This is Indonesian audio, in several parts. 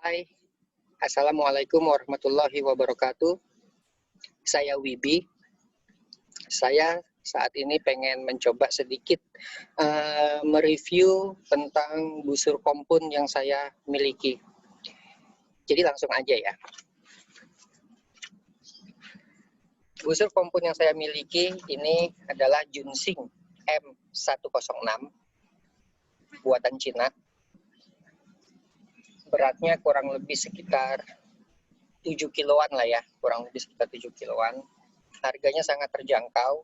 Hai, Assalamualaikum warahmatullahi wabarakatuh. Saya Wibi. Saya saat ini pengen mencoba sedikit mereview tentang busur kompun yang saya miliki. Jadi langsung aja ya. Busur kompun yang saya miliki ini adalah Junsing M106 buatan Cina. Beratnya kurang lebih sekitar 7 kiloan lah ya, kurang lebih sekitar 7 kiloan. Harganya sangat terjangkau.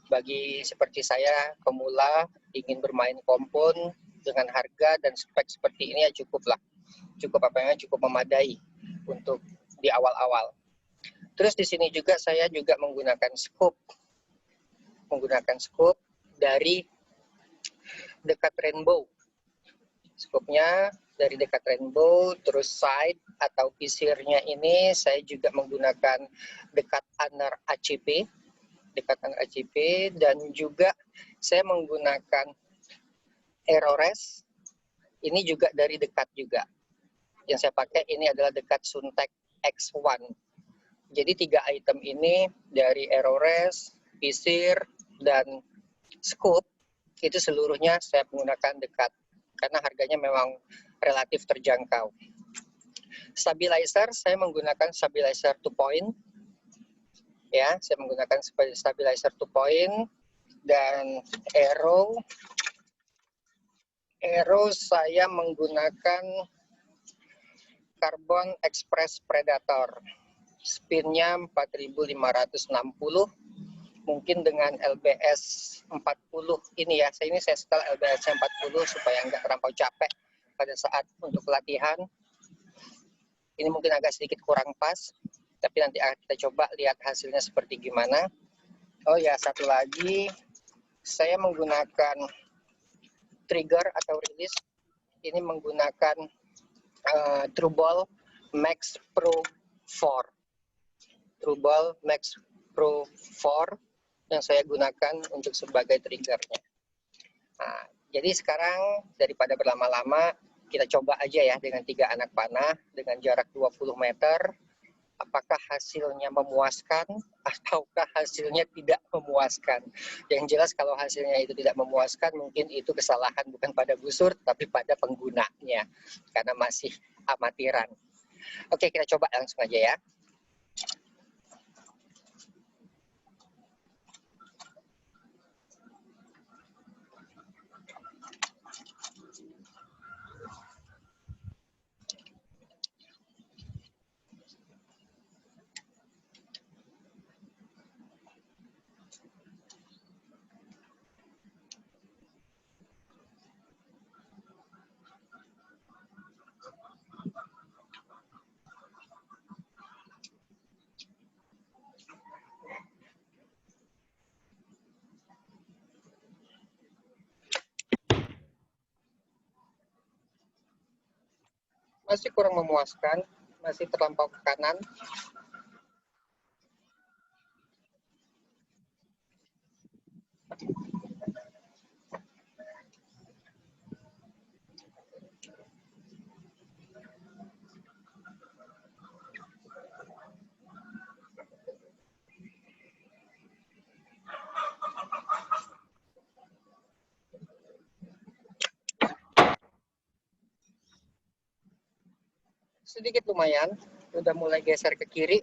Bagi seperti saya, pemula ingin bermain kompun dengan harga dan spek seperti ini ya cukup memadai untuk di awal-awal. Terus di sini juga saya menggunakan scope dari Dekat Rainbow. Scope-nya dari Dekat Rainbow, terus side atau pisirnya ini saya juga menggunakan Dekat Honor ACP, dan juga saya menggunakan Aerores. Ini juga dari Dekat juga. Yang saya pakai ini adalah Dekat Suntec X1. Jadi 3 item ini dari Aerores, pisir, dan scope itu seluruhnya saya menggunakan Dekat karena harganya memang relatif terjangkau. Stabilizer saya menggunakan stabilizer 2 point. Ya, saya menggunakan stabilizer 2 point dan arrow saya menggunakan Carbon Express Predator. Spinnya 4560. Mungkin dengan LBS 40 ini ya. Saya setel LBS 40 supaya nggak terlampau capek pada saat untuk latihan. Ini mungkin agak sedikit kurang pas, tapi nanti akan kita coba lihat hasilnya seperti gimana. Oh ya, satu lagi, saya menggunakan trigger atau release. Ini menggunakan Trueball Max Pro 4. Trueball Max Pro 4 yang saya gunakan untuk sebagai triggernya. Nah, jadi sekarang daripada berlama-lama, kita coba aja ya dengan 3 anak panah dengan jarak 20 meter. Apakah hasilnya memuaskan ataukah hasilnya tidak memuaskan. Yang jelas kalau hasilnya itu tidak memuaskan, mungkin itu kesalahan bukan pada busur, tapi pada penggunanya, karena masih amatiran. Oke, kita coba langsung aja ya. Masih kurang memuaskan, masih terlampau ke kanan. Sedikit lumayan, udah mulai geser ke kiri.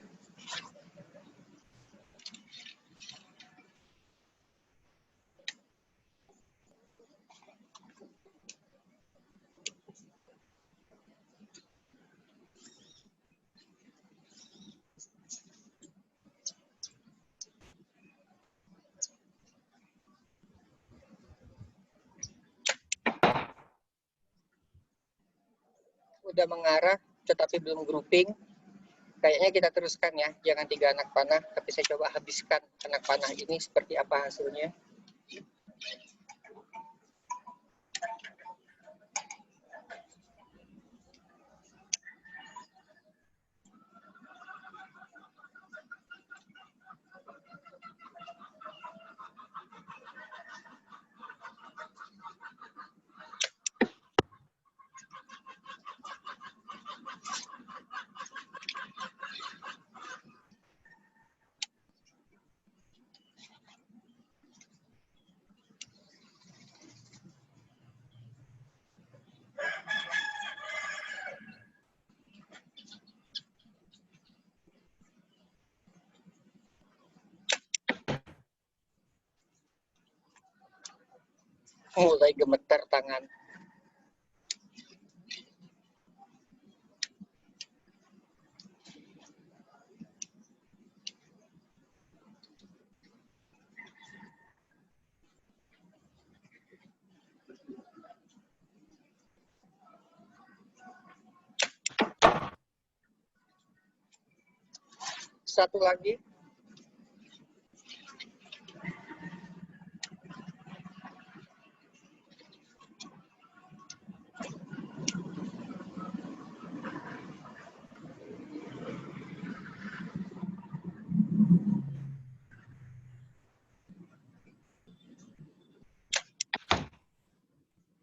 Udah mengarah, tetapi belum grouping. Kayaknya kita teruskan ya, jangan 3 anak panah, tapi saya coba habiskan anak panah ini seperti apa hasilnya. mulai gemeter tangan. Satu lagi.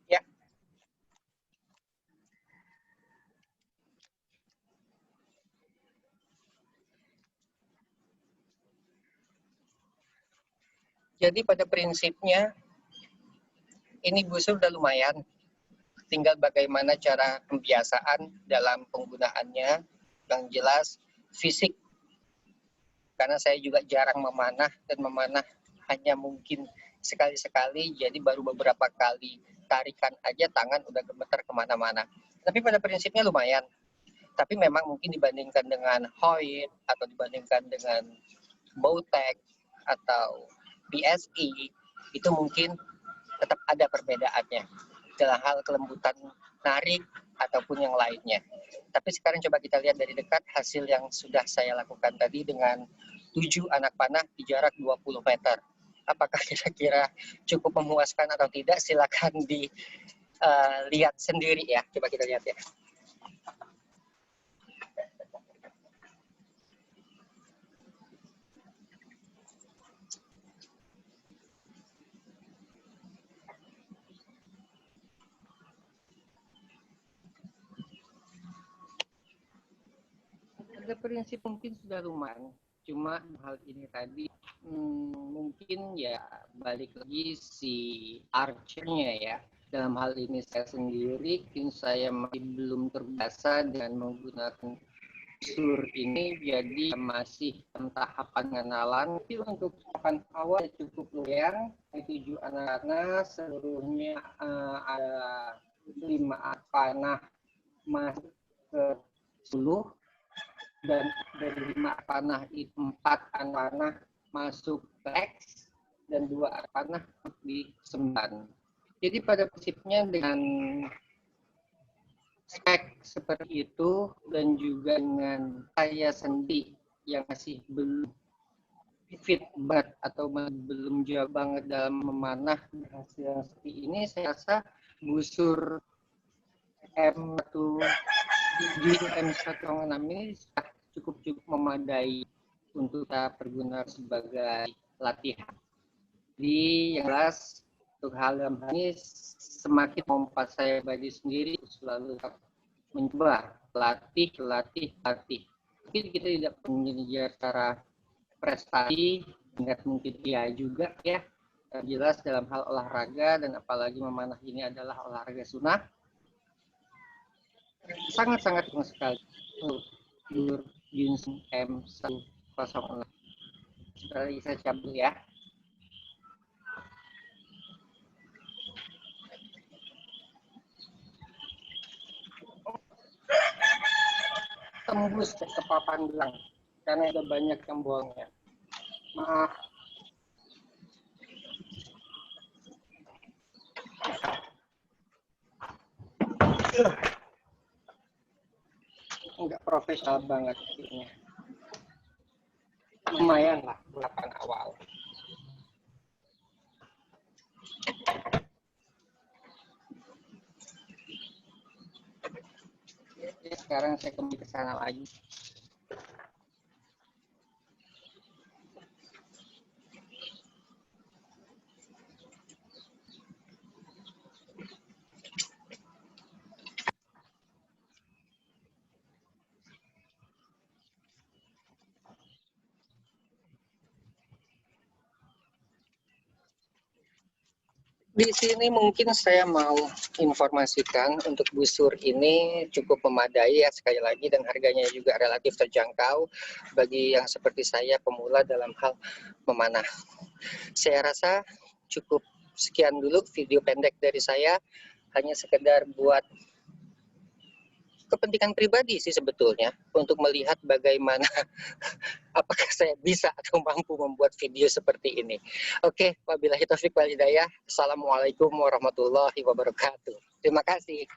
Ya. Jadi pada prinsipnya ini busur udah lumayan. Tinggal bagaimana cara pembiasaan dalam penggunaannya. Yang jelas fisik. Karena saya juga jarang memanah dan memanah hanya mungkin sekali-sekali, jadi baru beberapa kali tarikan aja tangan udah gemeter kemana-mana. Tapi pada prinsipnya lumayan. Tapi memang mungkin dibandingkan dengan Hoyt atau dibandingkan dengan Bowtech atau BSI, itu mungkin tetap ada perbedaannya dalam hal kelembutan narik ataupun yang lainnya. Tapi sekarang coba kita lihat dari dekat hasil yang sudah saya lakukan tadi dengan 7 anak panah di jarak 20 meter. Apakah kira-kira cukup memuaskan atau tidak? Silakan dilihat sendiri ya. Coba kita lihat ya. Pada prinsip mungkin sudah lumayan, cuma hal ini tadi mungkin ya balik lagi si archernya ya. Dalam hal ini saya sendiri, mungkin saya masih belum terbiasa dengan menggunakan busur ini, jadi masih dalam tahapan pengenalan. Tapi untuk tahapan awal cukup lumayan, 7 anak-anak, seluruhnya ada 5 panah masuk ke 10, dan dari 5 panah itu 4 panah masuk ke X dan 2 panah di 9. Jadi pada prinsipnya dengan spek seperti itu dan juga dengan saya sendiri yang masih belum fit banget atau belum jauh banget dalam memanah hasil seperti ini, saya rasa busur M1 di M106 ini cukup memadai untuk kita pergunakan sebagai latihan. Jadi yang jelas untuk hal ini semakin membuat saya bagi sendiri selalu mencoba latih. Mungkin kita tidak mengejar secara prestasi, ingat mungkin iya juga ya. Jelas dalam hal olahraga dan apalagi memanah ini adalah olahraga sunnah. Sangat-sangat sekali untuk Ginseng M106. Sekali saya cabut ya. Tembus ke papan gelang karena ada banyak yang buangnya. Maaf. Enggak profesional banget ini. Lumayan lah balapan awal. Jadi sekarang saya kembali ke sana lagi. Di sini mungkin saya mau informasikan untuk busur ini cukup memadai ya sekali lagi, dan harganya juga relatif terjangkau bagi yang seperti saya pemula dalam hal memanah. Saya rasa cukup Sekian dulu video pendek dari saya, hanya sekedar buat kepentingan pribadi sih sebetulnya, untuk melihat bagaimana apakah saya bisa atau mampu membuat video seperti ini. Oke, wabillahi taufik wal hidayah. Assalamualaikum warahmatullahi wabarakatuh. Terima kasih.